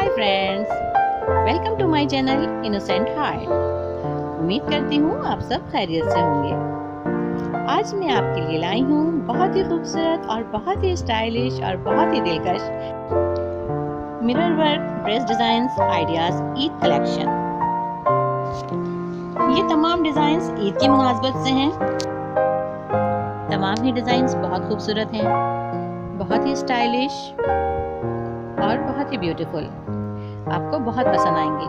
Hi friends, welcome to my channel innocent heart. उम्मीद करती हूँ आप सब खैरियत से होंगे। आज मैं आपके लिए लाई हूँ बहुत ही खूबसूरत और बहुत ही स्टाइलिश और बहुत ही दिलकश mirror work dress designs ideas Eid collection. ये तमाम डिजाइन्स ईद की मुनासबत से हैं। तमाम ही डिजाइन्स बहुत खूबसूरत हैं, बहुत ही स्टाइलिश और बहुत ही ब्यूटीफुल, आपको बहुत पसंद आएंगी।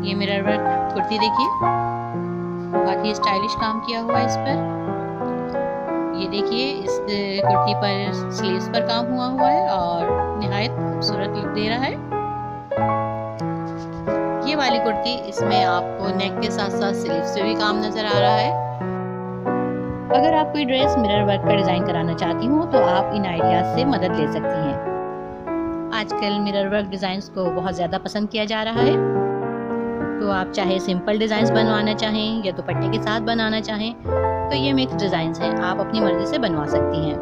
ये मिरर वर्क कुर्ती देखिए, बहुत ही स्टाइलिश काम किया हुआ है इस पर। ये देखिए, इस कुर्ती पर स्लीव्स पर काम हुआ है और निहायत खूबसूरत लुक दे रहा है। ये वाली कुर्ती, इसमें आपको नेक के साथ साथ स्लीव्स पे भी काम नजर आ रहा है। अगर आप कोई ड्रेस मिरर वर्क का डिजाइन कराना चाहती हो तो आप इन आइडियाज से मदद ले सकती हैं। आजकल मिरर वर्क डिजाइन्स को बहुत ज़्यादा पसंद किया जा रहा है, तो आप चाहे सिंपल डिजाइन्स बनवाना चाहें या दुपट्टे के साथ बनाना चाहें तो ये मिक्स डिजाइन्स हैं, आप अपनी मर्जी से बनवा सकती हैं।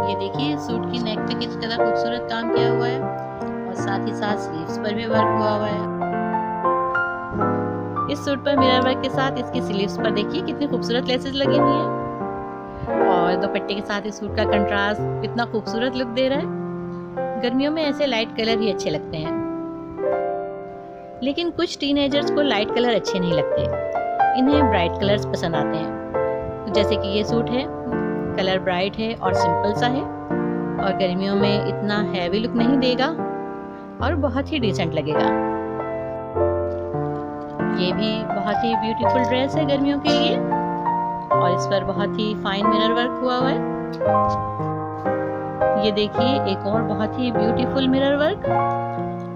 ये देखिए, सूट की नेक पे किस तरह खूबसूरत काम किया हुआ है और साथ ही साथ स्लीव्स पर भी वर्क हुआ है। इस सूट पर मिरर वर्क के साथ इसकी स्लीव्स पर देखिए कितनी खूबसूरत लेसेस लगी हुई हैं और दुपट्टे के साथ इस सूट का कंट्रास्ट कितना खूबसूरत लुक दे रहा है। गर्मियों में ऐसे लाइट कलर ही अच्छे लगते हैं, लेकिन कुछ टीनेजर्स को लाइट कलर अच्छे नहीं लगते, इन्हें ब्राइट कलर्स पसंद आते हैं। जैसे कि ये सूट है, कलर ब्राइट है और सिंपल सा है और गर्मियों में इतना हैवी लुक नहीं देगा और बहुत ही डिसेंट लगेगा। ये भी बहुत ही ब्यूटीफुल ड्रेस है गर्मियों के लिए और इस पर बहुत ही फाइन मिरर वर्क हुआ है। ये देखिए, एक और बहुत ही ब्यूटीफुल मिरर वर्क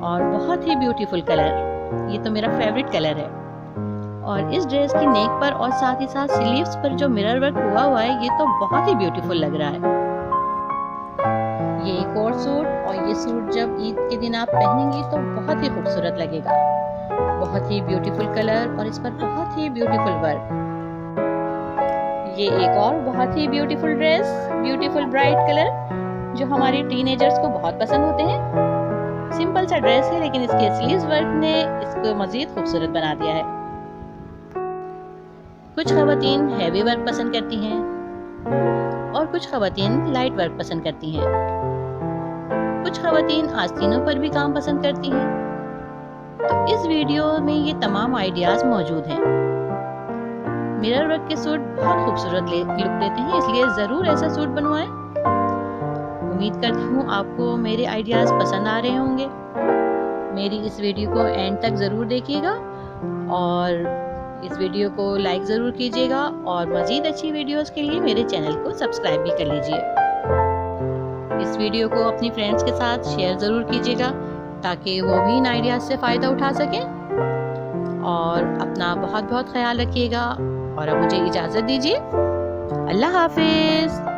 और बहुत ही ब्यूटीफुल कलर, ये तो मेरा फेवरेट कलर है। और इस ड्रेस की नेक पर और साथ ही साथ स्लीव्स पर जो मिरर वर्क हुआ है, ये तो बहुत ही ब्यूटीफुल लग रहा है। ये एक और सूट, और ये सूट जब ईद के दिन आप पहनेंगी तो बहुत ही खूबसूरत लगेगा। बहुत ही ब्यूटीफुल कलर और इस पर बहुत ही ब्यूटीफुल वर्क। ये एक और बहुत ही beautiful dress, beautiful bright colour जो हमारे टीनेजर्स को बहुत पसंद होते हैं। सिंपल सा ड्रेस है लेकिन इसके स्लीव्स वर्क ने इसको मजीद खूबसूरत बना दिया है। कुछ खवातीन हैवी वर्क पसंद करती हैं और कुछ खवातीन लाइट वर्क पसंद करती हैं। कुछ खवातीन आस्तीनों पर भी काम पसंद करती हैं। तो इस वीडियो में ये तमाम आइडियाज मौजूद हैं। मिरर वर्क के सूट बहुत खूबसूरत लुक देते हैं, इसलिए ज़रूर ऐसा सूट बनवाएं। उम्मीद करती हूँ आपको मेरे आइडियाज़ पसंद आ रहे होंगे। मेरी इस वीडियो को एंड तक ज़रूर देखिएगा और इस वीडियो को लाइक ज़रूर कीजिएगा और मज़ीद अच्छी वीडियोज़ के लिए मेरे चैनल को सब्सक्राइब भी कर लीजिए। इस वीडियो को अपनी फ्रेंड्स के साथ शेयर ज़रूर कीजिएगा ताकि वो भी इन आइडियाज़ से फ़ायदा उठा सकें। और अपना बहुत बहुत ख्याल रखिएगा और अब मुझे इजाज़त दीजिए। अल्लाह हाफिज़।